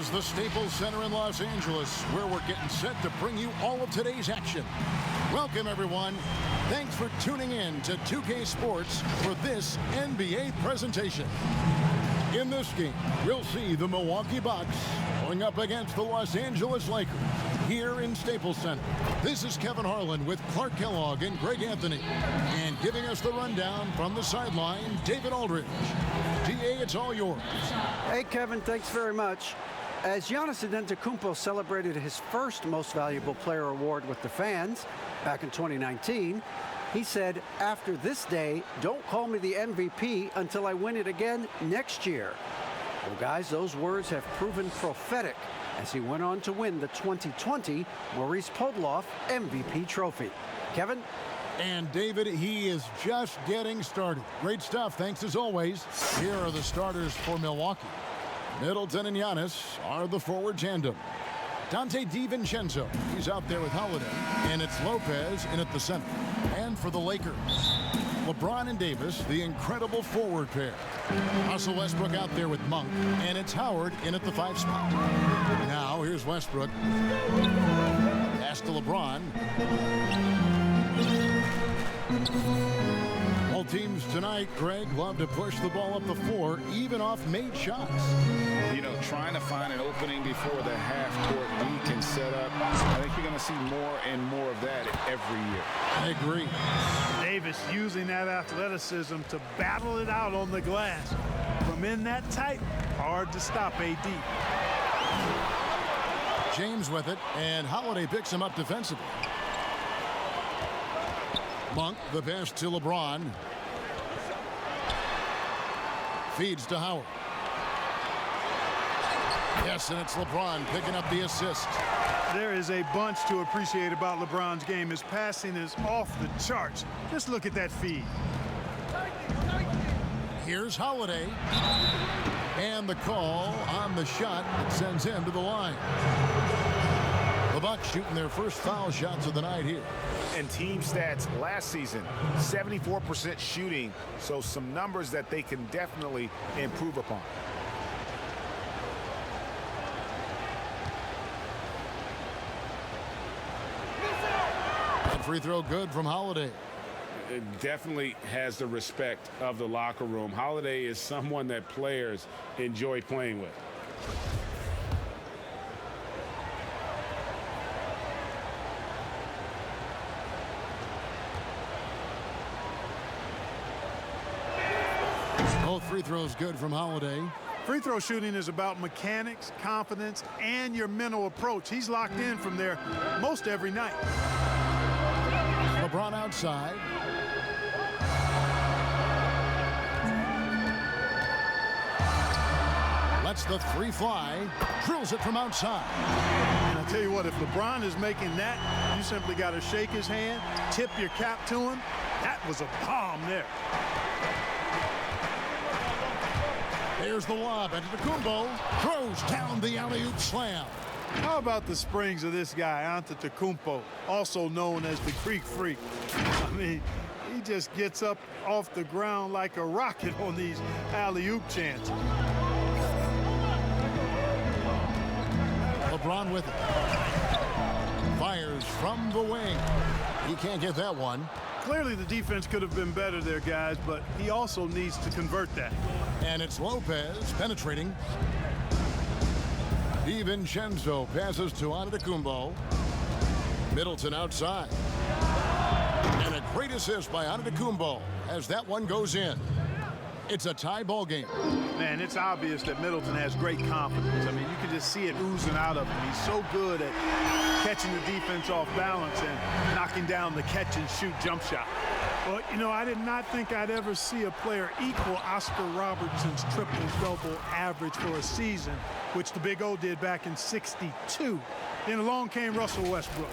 is the Staples Center in Los Angeles, where we're getting set to bring you all of today's action. Welcome, everyone. Thanks for tuning in to 2K Sports for this NBA presentation. In this game, we'll see the Milwaukee Bucks going up against the Los Angeles Lakers here in Staples Center. This is Kevin Harlan with Clark Kellogg and Greg Anthony. And giving us the rundown from the sideline, David Aldridge. DA, it's all yours. Hey, Kevin, thanks very much. As Giannis Antetokounmpo celebrated his first Most Valuable Player award with the fans back in 2019, he said, "After this day, don't call me the MVP until I win it again next year." Well, guys, those words have proven prophetic as he went on to win the 2020 Maurice Podoloff MVP trophy. Kevin? And David, he is just getting started. Great stuff, thanks as always. Here are the starters for Milwaukee. Middleton and Giannis are the forward tandem. Dante DiVincenzo, he's out there with Holiday. And it's Lopez in at the center. And for the Lakers, LeBron and Davis, the incredible forward pair. Russell Westbrook out there with Monk. And it's Howard in at the 5 spot. Now, here's Westbrook. Pass to LeBron. All teams tonight, Greg, love to push the ball up the floor, even off made shots. You know, trying to find an opening before the half-court lead can set up. I think you're going to see more and more of that every year. I agree. Davis using that athleticism to battle it out on the glass. From in that tight, hard to stop AD. James with it, and Holiday picks him up defensively. Monk, the pass to LeBron. Feeds to Howard. Yes, and it's LeBron picking up the assist. There is a bunch to appreciate about LeBron's game. His passing is off the charts. Just look at that feed. Here's Holiday. And the call on the shot that sends him to the line. The Bucks shooting their first foul shots of the night here. And team stats last season, 74% shooting, so some numbers that they can definitely improve upon. That free throw good from Holiday. It definitely has the respect of the locker room. Holiday is someone that players enjoy playing with. Both free throws good from Holiday. Free throw shooting is about mechanics, confidence, and your mental approach. He's locked in from there most every night. LeBron outside. Lets the three fly. Drills it from outside. And I'll tell you what, if LeBron is making that, you simply got to shake his hand, tip your cap to him. That was a bomb there. There's the lob. Antetokounmpo throws down the alley-oop slam. How about the springs of this guy, Antetokounmpo, also known as the Greek Freak? I mean, he just gets up off the ground like a rocket on these alley-oop chances. LeBron with it. Fires from the wing. He can't get that one. Clearly the defense could have been better there, guys, but he also needs to convert that. And it's Lopez penetrating. DiVincenzo passes to Antetokounmpo. Middleton outside. And a great assist by Antetokounmpo as that one goes in. It's a tie ball game. Man, it's obvious that Middleton has great confidence. I mean, you can just see it oozing out of him. He's so good at catching the defense off balance and knocking down the catch-and-shoot jump shot. Well, you know, I did not think I'd ever see a player equal Oscar Robertson's triple-double average for a season, which the Big O did back in '62. Then along came Russell Westbrook.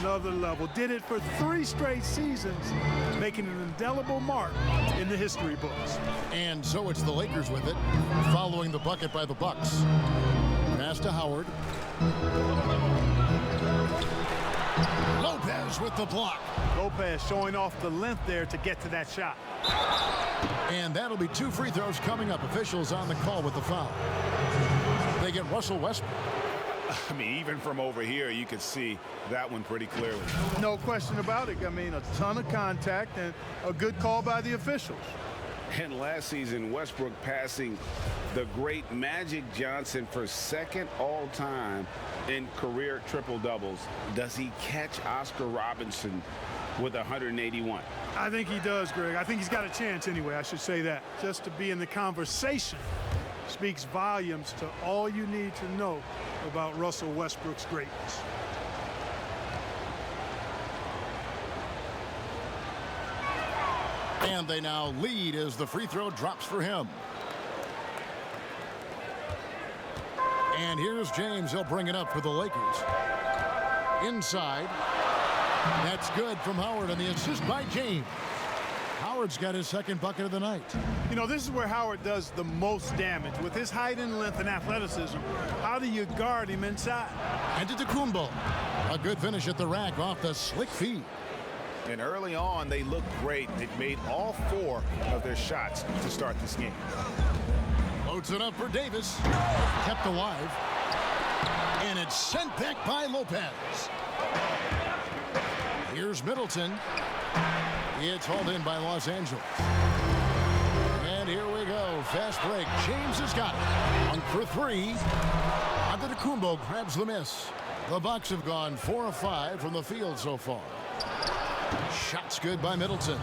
Another level. Did it for 3 straight seasons, making an indelible mark in the history books. And so it's the Lakers with it, following the bucket by the Bucks. Pass to Howard. Lopez with the block. Lopez showing off the length there to get to that shot. And that'll be 2 free throws coming up. Officials on the call with the foul. They they get Russell Westbrook. I mean, even from over here, you could see that one pretty clearly. No question about it. I mean, a ton of contact and a good call by the officials. And last season, Westbrook passing the great Magic Johnson for second all-time in career triple-doubles. Does he catch Oscar Robertson with 181? I think he does, Greg. I think he's got a chance anyway, I should say that. Just to be in the conversation speaks volumes to all you need to know about Russell Westbrook's greatness. And they now lead as the free throw drops for him. And here's James. He'll bring it up for the Lakers. Inside. That's good from Howard, and the assist by James. Howard's got his second bucket of the night. You know, this is where Howard does the most damage. With his height and length and athleticism, how do you guard him inside? Antetokounmpo. A good finish at the rack off the slick feed. And early on, they looked great. They've made all 4 of their shots to start this game. Loads it up for Davis. Kept alive. And it's sent back by Lopez. Here's Middleton. It's hauled in by Los Angeles. And here we go. Fast break. James has got it. 1 for 3. Antetokounmpo grabs the miss. The Bucks have gone 4 of 5 from the field so far. Shots good by Middleton.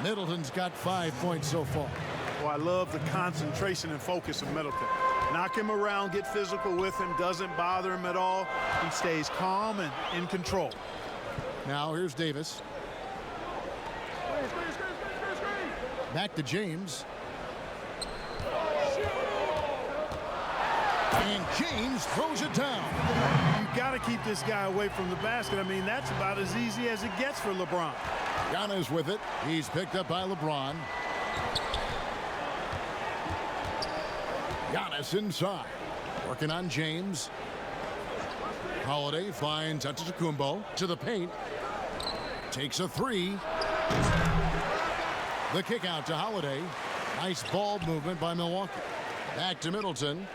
Middleton's got 5 points so far. Oh, I love the concentration and focus of Middleton. Knock him around, get physical with him, doesn't bother him at all. He stays calm and in control. Now here's Davis. Back to James. And James throws it down. You got to keep this guy away from the basket. I mean, that's about as easy as it gets for LeBron. Giannis with it. He's picked up by LeBron. Giannis inside. Working on James. Holiday finds Antetokounmpo to the paint. Takes a 3. The kick out to Holiday. Nice ball movement by Milwaukee. Back to Middleton.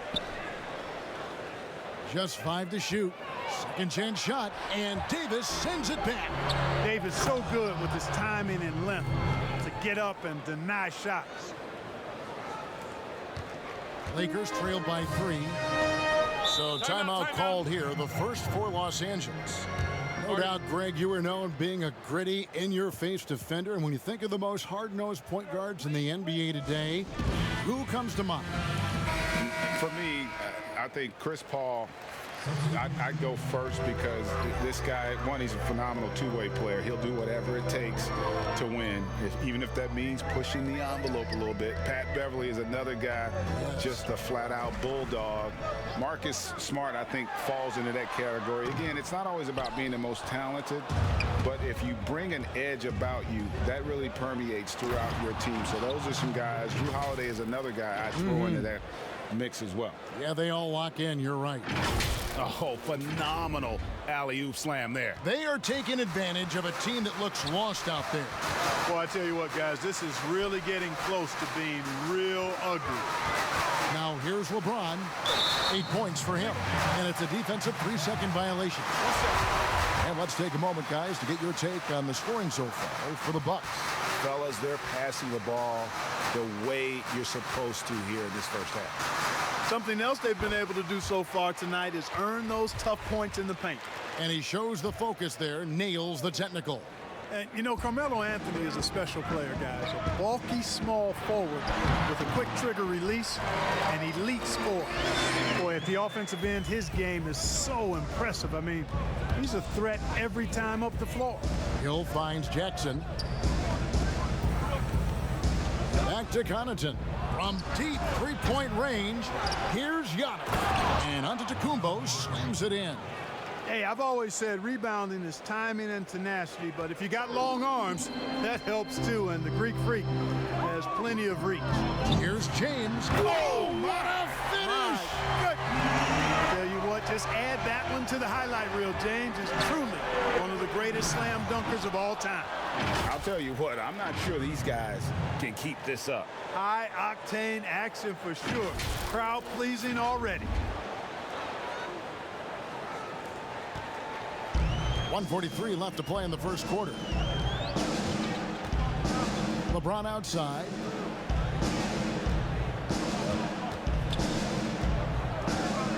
Just 5 to shoot. Second chance shot. And Davis sends it back. Davis so good with his timing and length to get up and deny shots. Lakers trailed by 3. So timeout called here. The first for Los Angeles. No doubt, Greg, you are known being a gritty, in-your-face defender. And when you think of the most hard-nosed point guards in the NBA today, who comes to mind? For me, I think Chris Paul, I'd go first because this guy, one, he's a phenomenal two-way player. He'll do whatever it takes to win, even if that means pushing the envelope a little bit. Pat Beverly is another guy, just a flat-out bulldog. Marcus Smart, I think, falls into that category. Again, it's not always about being the most talented, but if you bring an edge about you, that really permeates throughout your team. So those are some guys. Jrue Holiday is another guy I'd throw into that mix as well. Yeah, they all lock in. You're right. Oh, phenomenal alley-oop slam there. They are taking advantage of a team that looks lost out there. Well, I tell you what, guys, this is really getting close to being real ugly. Now, here's LeBron. 8 points for him. And it's a defensive 3-second violation. And let's take a moment, guys, to get your take on the scoring so far for the Bucks. Fellas, they're passing the ball the way you're supposed to here in this first half. Something else they've been able to do so far tonight is earn those tough points in the paint. And he shows the focus there, nails the technical. And, you know, Carmelo Anthony is a special player, guys. A bulky, small forward with a quick trigger release and elite score. Boy, at the offensive end, his game is so impressive. I mean, he's a threat every time up the floor. Hill finds Jackson. Back to Connaughton. From deep three-point range, here's Giannis. And Antetokounmpo slams it in. Hey, I've always said rebounding is timing and tenacity, but if you got long arms, that helps too, and the Greek Freak has plenty of reach. Here's James. Oh, what a finish! Tell you what, just add that one to the highlight reel. James is truly one of the greatest slam dunkers of all time. I'll tell you what, I'm not sure these guys can keep this up. High-octane action for sure. Crowd-pleasing already. 1:43 left to play in the first quarter. LeBron outside.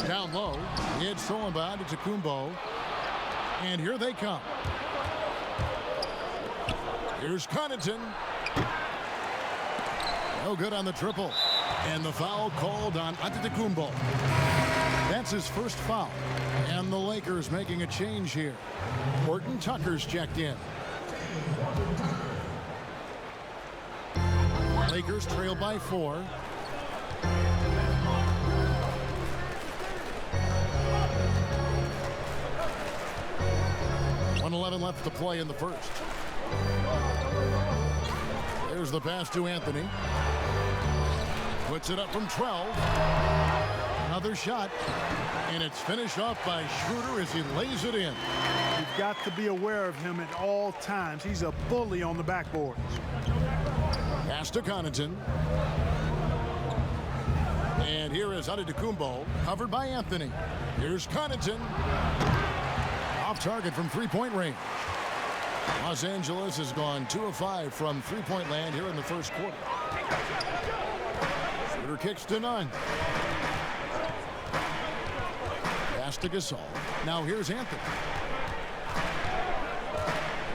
Down low. It's thrown by to Kumbo. And here they come. Here's Connaughton. No good on the triple. And the foul called on Antetokounmpo. That's his first foul. And the Lakers making a change here. Horton Tucker's checked in. Lakers trail by 4. .111 left to play in the first. There's the pass to Anthony. Puts it up from 12. Another shot. And it's finished off by Schroeder as he lays it in. You've got to be aware of him at all times. He's a bully on the backboard. Pass to Connaughton. And here is Antetokounmpo, covered by Anthony. Here's Connaughton. Off target from three-point range. Los Angeles has gone 2 of 5 from three-point land here in the first quarter. Schroeder kicks to none. Pass to Gasol. Now here's Anthony.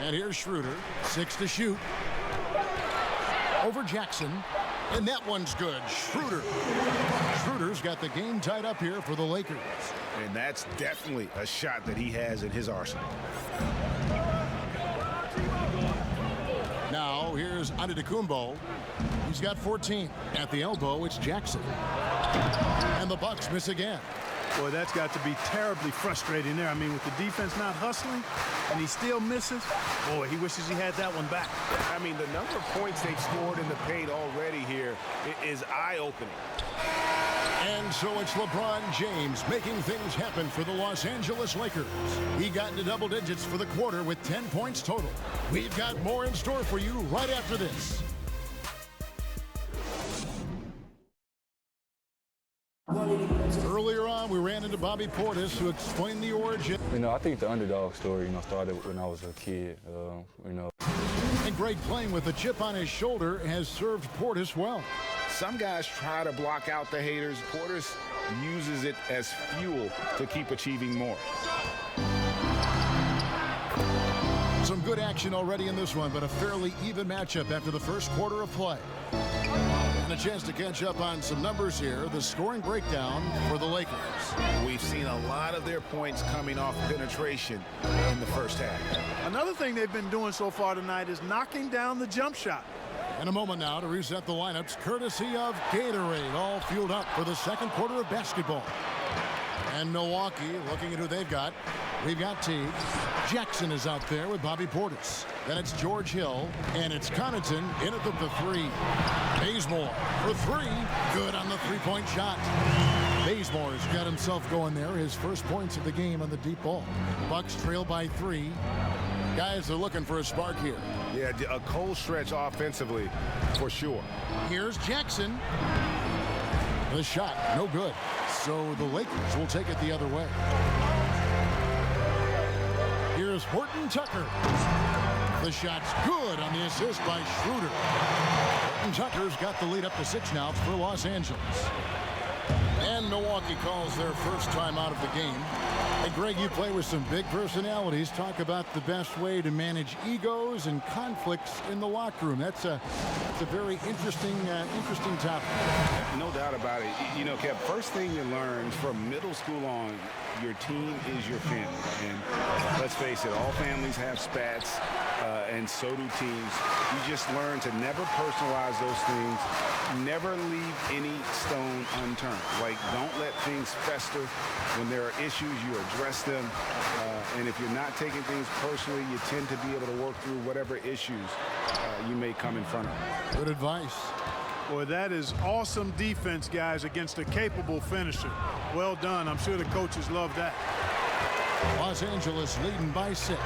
And here's Schroeder. 6 to shoot. Over Jackson. And that one's good. Schroeder. Schroeder's got the game tied up here for the Lakers. And that's definitely a shot that he has in his arsenal. Now here's Antetokounmpo. He's got 14. At the elbow, it's Jackson. And the Bucks miss again. Boy, that's got to be terribly frustrating there. I mean, with the defense not hustling and he still misses, boy, he wishes he had that one back. I mean, the number of points they've scored in the paint already here is eye-opening. And so it's LeBron James making things happen for the Los Angeles Lakers. He got into double digits for the quarter with 10 points total. We've got more in store for you right after this. Earlier on, we ran into Bobby Portis, who explained the origin. I think the underdog story, started when I was a kid, And Greg, playing with a chip on his shoulder, has served Portis well. Some guys try to block out the haters. Portis uses it as fuel to keep achieving more. Some good action already in this one, but a fairly even matchup after the first quarter of play. And a chance to catch up on some numbers here. The scoring breakdown for the Lakers. We've seen a lot of their points coming off penetration in the first half. Another thing they've been doing so far tonight is knocking down the jump shot. In a moment now to reset the lineups, courtesy of Gatorade, all fueled up for the second quarter of basketball. And Milwaukee, looking at who they've got. We've got Teague. Jackson is out there with Bobby Portis. Then it's George Hill, and it's Connaughton in at the 3. Bazemore for 3. Good on the three-point shot. Bazemore's got himself going there. His first points of the game on the deep ball. Bucks trail by 3. Guys are looking for a spark here. Yeah, a cold stretch offensively for sure. Here's Jackson. The shot, no good. So the Lakers will take it the other way. Here's Horton Tucker. The shot's good on the assist by Schroeder. Horton Tucker's got the lead up to 6 now for Los Angeles. And Milwaukee calls their first time out of the game. And Greg, you play with some big personalities. Talk about the best way to manage egos and conflicts in the locker room. That's a very interesting topic. No doubt about it. Kev, first thing you learn from middle school on, your team is your family. And let's face it, all families have spats, and so do teams. You just learn to never personalize those things. Never leave any stone unturned. Like, don't let things fester. When there are issues, you address them. And if you're not taking things personally, you tend to be able to work through whatever issues you may come in front of. Good advice. Boy, that is awesome defense, guys, against a capable finisher. Well done. I'm sure the coaches love that. Los Angeles leading by 6.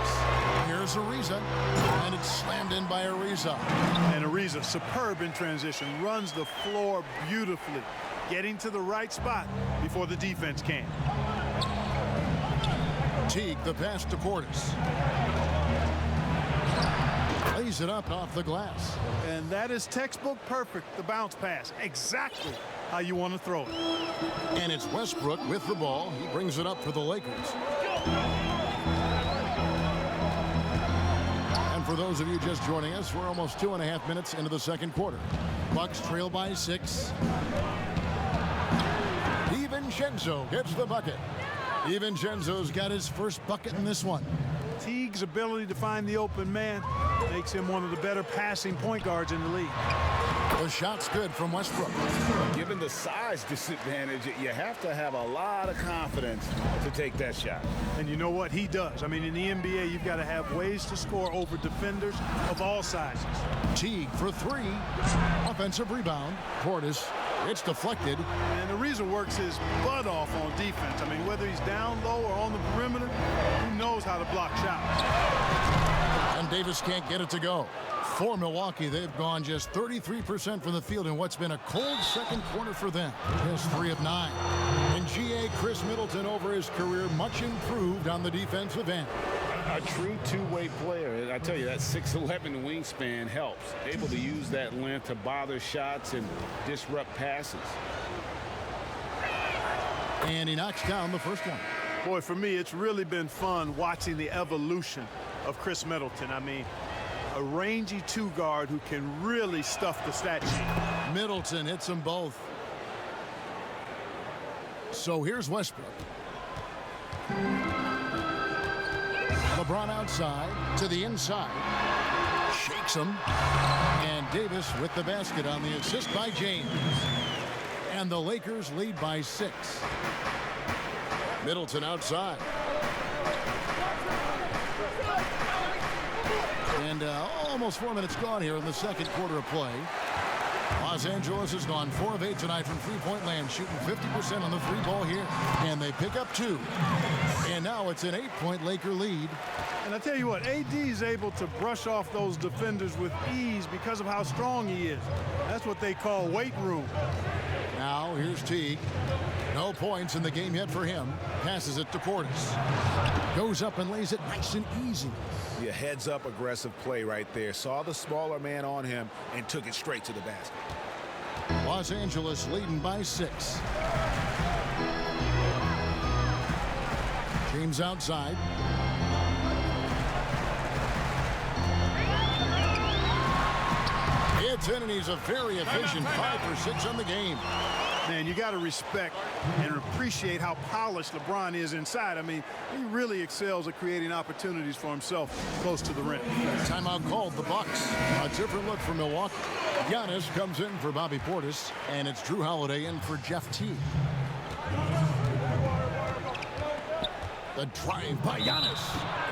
Here's Ariza, and it's slammed in by Ariza. And Ariza, superb in transition, runs the floor beautifully, getting to the right spot before the defense can. Teague, the pass to Portis. Lays it up off the glass. And that is textbook perfect, the bounce pass. Exactly how you want to throw it. And it's Westbrook with the ball. He brings it up for the Lakers. And for those of you just joining us, we're almost 2.5 minutes into the second quarter. Bucks trail by 6. DiVincenzo gets the bucket. DiVincenzo's got his first bucket in this one. Teague's ability to find the open man makes him one of the better passing point guards in the league. The shot's good from Westbrook. Given the size disadvantage, you have to have a lot of confidence to take that shot. And you know what? He does. I mean, in the NBA, you've got to have ways to score over defenders of all sizes. Teague for 3. Offensive rebound. Portis. It's deflected. And the reason works his butt off on defense. I mean, whether he's down low or on the perimeter, he knows how to block shots. And Davis can't get it to go. For Milwaukee, they've gone just 33% from the field in what's been a cold second quarter for them. Just 3 of 9. And GA Chris Middleton over his career much improved on the defensive end. A true two-way player. I tell you, that 6'11" wingspan helps. Able to use that length to bother shots and disrupt passes. And he knocks down the first one. Boy, for me, it's really been fun watching the evolution of Chris Middleton. I mean, a rangy two-guard who can really stuff the stat sheet. Middleton hits them both. So here's Westbrook. LeBron outside to the inside. Shakes him. And Davis with the basket on the assist by James. And the Lakers lead by 6. Middleton outside. And almost 4 minutes gone here in the second quarter of play. Los Angeles has gone 4 of 8 tonight from three-point land, shooting 50% on the free ball here. And they pick up 2. And now it's an 8-point Laker lead. And I tell you what, AD is able to brush off those defenders with ease because of how strong he is. That's what they call weight room. Now here's Teague. No points in the game yet for him. Passes it to Portis. Goes up and lays it nice and easy. Yeah, heads-up aggressive play right there. Saw the smaller man on him and took it straight to the basket. Los Angeles leading by 6. James outside. It's in, and he's a very efficient 5 for 6 on the game. Man, you got to respect and appreciate how polished LeBron is inside. I mean, he really excels at creating opportunities for himself close to the rim. Timeout called, the Bucks. A different look for Milwaukee. Giannis comes in for Bobby Portis, and it's Drew Holiday in for Jeff Teague. The drive by Giannis.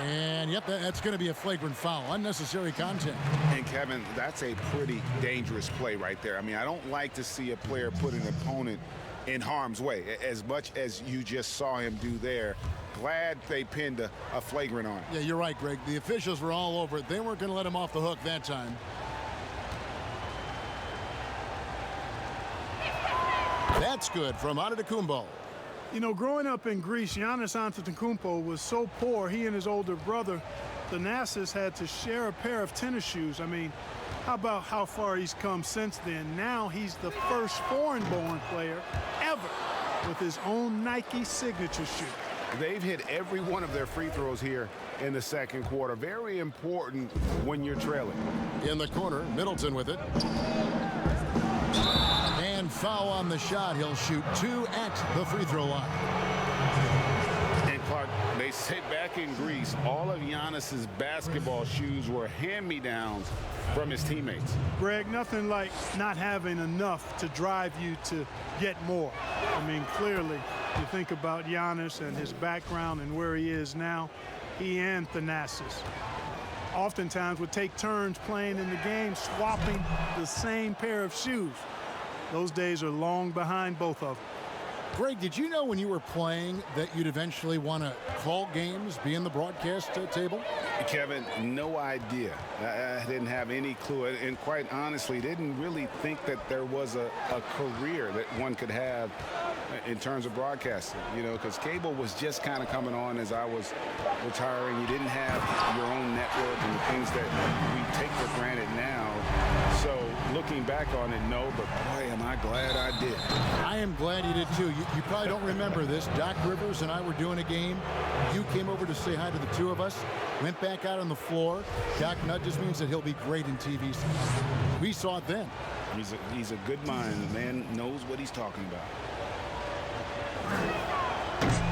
And, yep, that's going to be a flagrant foul. Unnecessary contact. And, Kevin, that's a pretty dangerous play right there. I mean, I don't like to see a player put an opponent in harm's way, as much as you just saw him do there. Glad they pinned a flagrant on him. Yeah, you're right, Greg. The officials were all over it. They weren't going to let him off the hook that time. That's good from Antetokounmpo. You know, growing up in Greece, Giannis Antetokounmpo was so poor, he and his older brother, Thanasis, had to share a pair of tennis shoes. I mean, how about how far he's come since then? Now he's the first foreign-born player ever with his own Nike signature shoe. They've hit every one of their free throws here in the second quarter. Very important when you're trailing. In the corner, Middleton with it. And foul on the shot. He'll shoot 2 at the free throw line. And Clark, they say back in Greece, all of Giannis's basketball shoes were hand-me-downs from his teammates. Greg, nothing like not having enough to drive you to get more. I mean, clearly, you think about Giannis and his background and where he is now, he and Thanasis oftentimes would take turns playing in the game, swapping the same pair of shoes. Those days are long behind both of them. Greg, did you know when you were playing that you'd eventually want to call games, be in the broadcast table? Kevin, no idea. I didn't have any clue. And quite honestly, didn't really think that there was a career that one could have in terms of broadcasting, you know, because cable was just kind of coming on as I was retiring. You didn't have your own network and the things that we take for granted now. So looking back on it, no, but boy, am I glad I did. I am glad you did too. You probably don't remember this. Doc Rivers and I were doing a game. You came over to say hi to the two of us, went back out on the floor. Doc nudges me and said he'll be great in TV. We saw it then. He's a good mind. The man knows what he's talking about.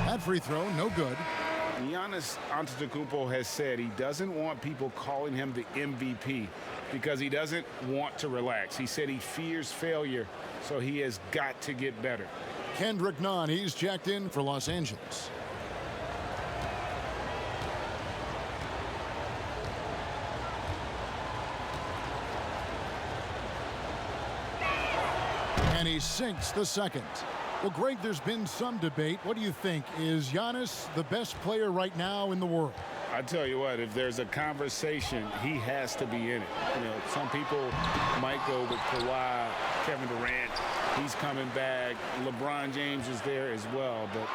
That free throw, no good. Giannis Antetokounmpo has said he doesn't want people calling him the MVP because he doesn't want to relax. He said he fears failure, so he has got to get better. Kendrick Nunn, he's checked in for Los Angeles. And he sinks the second. Well, Greg, there's been some debate. What do you think? Is Giannis the best player right now in the world? I tell you what, if there's a conversation, he has to be in it. You know, some people might go with Kawhi, Kevin Durant. He's coming back. LeBron James is there as well. But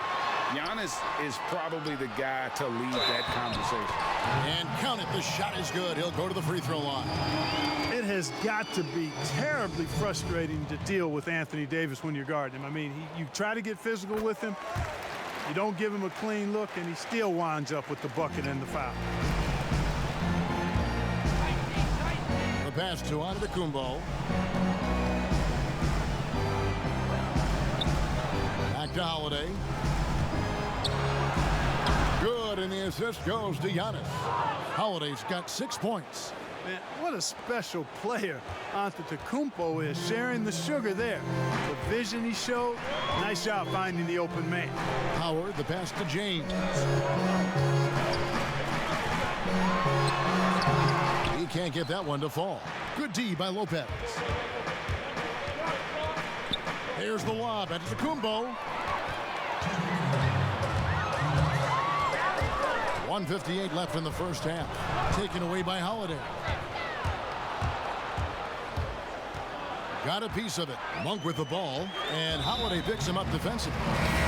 Giannis is probably the guy to lead that conversation. And count it. The shot is good. He'll go to the free throw line. It has got to be terribly frustrating to deal with Anthony Davis when you're guarding him. I mean, you try to get physical with him. You don't give him a clean look, and he still winds up with the bucket and the foul. The pass to Antetokounmpo. Back to Holiday. Good, and the assist goes to Giannis. Holiday's got 6 points. Man, what a special player Antetokounmpo is, sharing the sugar there. The vision he showed, nice job finding the open man. Howard, the pass to James. He can't get that one to fall. Good D by Lopez. Here's the lob. Antetokounmpo. 1:58 left in the first half. Taken away by Holiday. Got a piece of it. Monk with the ball, and Holiday picks him up defensively.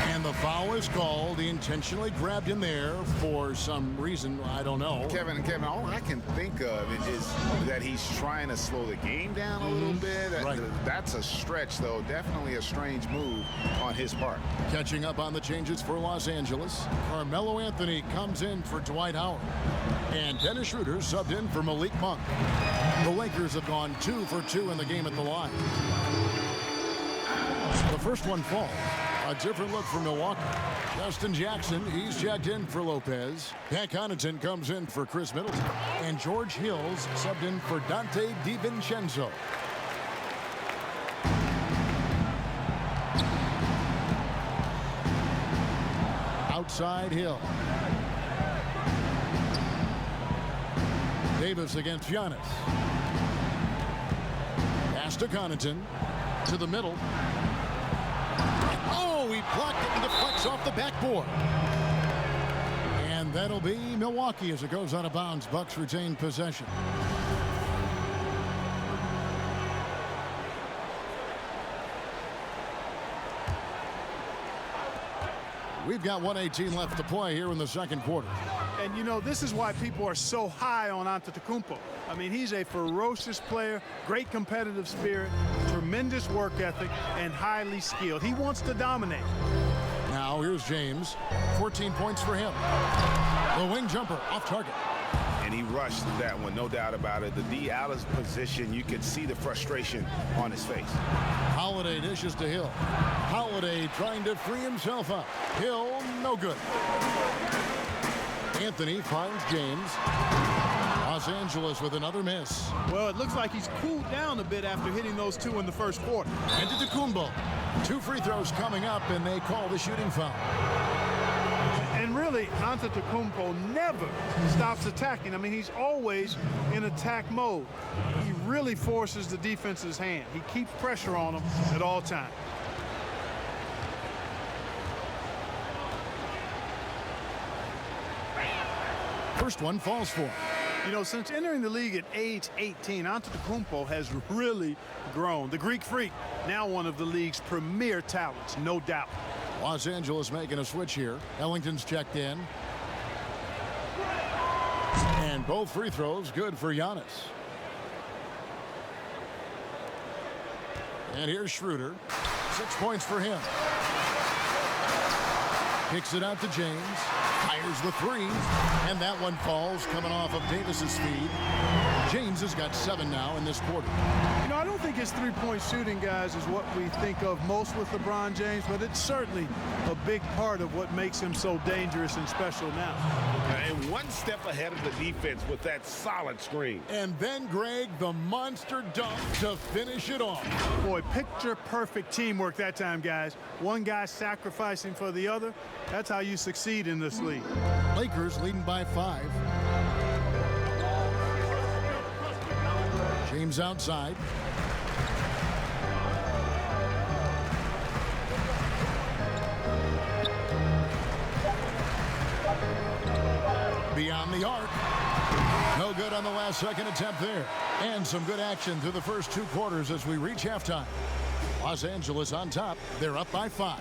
And the foul is called. He intentionally grabbed him there for some reason. I don't know. Kevin, all I can think of is that he's trying to slow the game down a little bit. Right. That's a stretch, though. Definitely a strange move on his part. Catching up on the changes for Los Angeles. Carmelo Anthony comes in for Dwight Howard. And Dennis Schroeder subbed in for Malik Monk. The Lakers have gone 2 for 2 in the game at the line. The first one falls. A different look for Milwaukee. Justin Jackson, he's checked in for Lopez. Pat Connaughton comes in for Chris Middleton. And George Hills subbed in for Dante DiVincenzo. Outside Hill. Davis against Giannis. Pass to Connaughton. To the middle. Oh, he blocked it and deflects off the backboard. And that'll be Milwaukee as it goes out of bounds. Bucks retain possession. We've got 1:18 left to play here in the second quarter. And, you know, this is why people are so high on Antetokounmpo. I mean, he's a ferocious player, great competitive spirit, tremendous work ethic, and highly skilled. He wants to dominate. Now, here's James. 14 points for him. The wing jumper off target. And he rushed that one, no doubt about it. The D out of position, you could see the frustration on his face. Holiday dishes to Hill. Holiday trying to free himself up. Hill, no good. Anthony finds James. Los Angeles with another miss. Well, it looks like he's cooled down a bit after hitting those two in the first quarter. And to Antetokounmpo. 2 free throws coming up, and they call the shooting foul. And really, Antetokounmpo never stops attacking. I mean, he's always in attack mode. He really forces the defense's hand. He keeps pressure on them at all times. First one falls for him. You know, since entering the league at age 18, Antetokounmpo has really grown. The Greek Freak, now one of the league's premier talents, no doubt. Los Angeles making a switch here. Ellington's checked in. And both free throws good for Giannis. And here's Schroeder. 6 points for him. Kicks it out to James. Fires the three. And that one falls coming off of Davis's feed. James has got 7 now in this quarter. You know, I don't think his three-point shooting, guys, is what we think of most with LeBron James, but it's certainly a big part of what makes him so dangerous and special now. And one step ahead of the defense with that solid screen. And then, Greg, the monster dunk to finish it off. Boy, picture-perfect teamwork that time, guys. One guy sacrificing for the other. That's how you succeed in this league. Lakers leading by 5. James outside. Beyond the arc. No good on the last second attempt there. And some good action through the first 2 quarters as we reach halftime. Los Angeles on top. They're up by 5.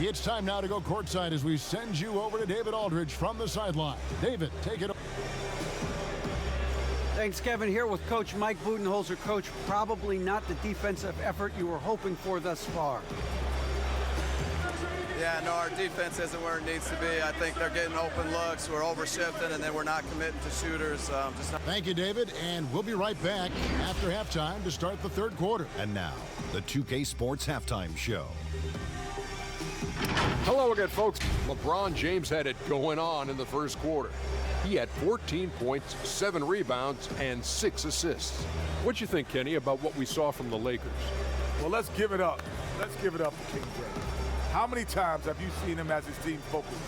It's time now to go courtside as we send you over to David Aldridge from the sideline. David, take it. Thanks, Kevin. Here with Coach Mike Budenholzer. Coach, probably not the defensive effort you were hoping for thus far. Yeah, no, our defense isn't where it needs to be. I think they're getting open looks. We're overshifting, and then we're not committing to shooters. Thank you, David. And we'll be right back after halftime to start the third quarter. And now, the 2K Sports Halftime Show. Hello again, folks. LeBron James had it going on in the first quarter. He had 14 points, 7 rebounds, and 6 assists. What you think, Kenny, about what we saw from the Lakers? Well, let's give it up. Let's give it up to King James. How many times have you seen him as his team focused?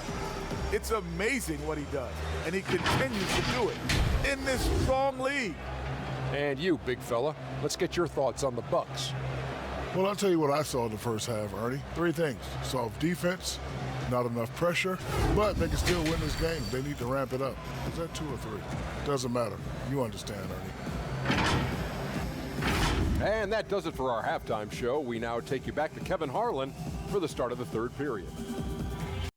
It's amazing what he does, and he continues to do it in this strong league. And you, big fella, let's get your thoughts on the Bucks. Well, I'll tell you what I saw in the first half, Ernie. 3 things. Soft defense, not enough pressure, but they can still win this game. They need to ramp it up. Is that 2 or 3? Doesn't matter. You understand, Ernie. And that does it for our halftime show. We now take you back to Kevin Harlan for the start of the third period.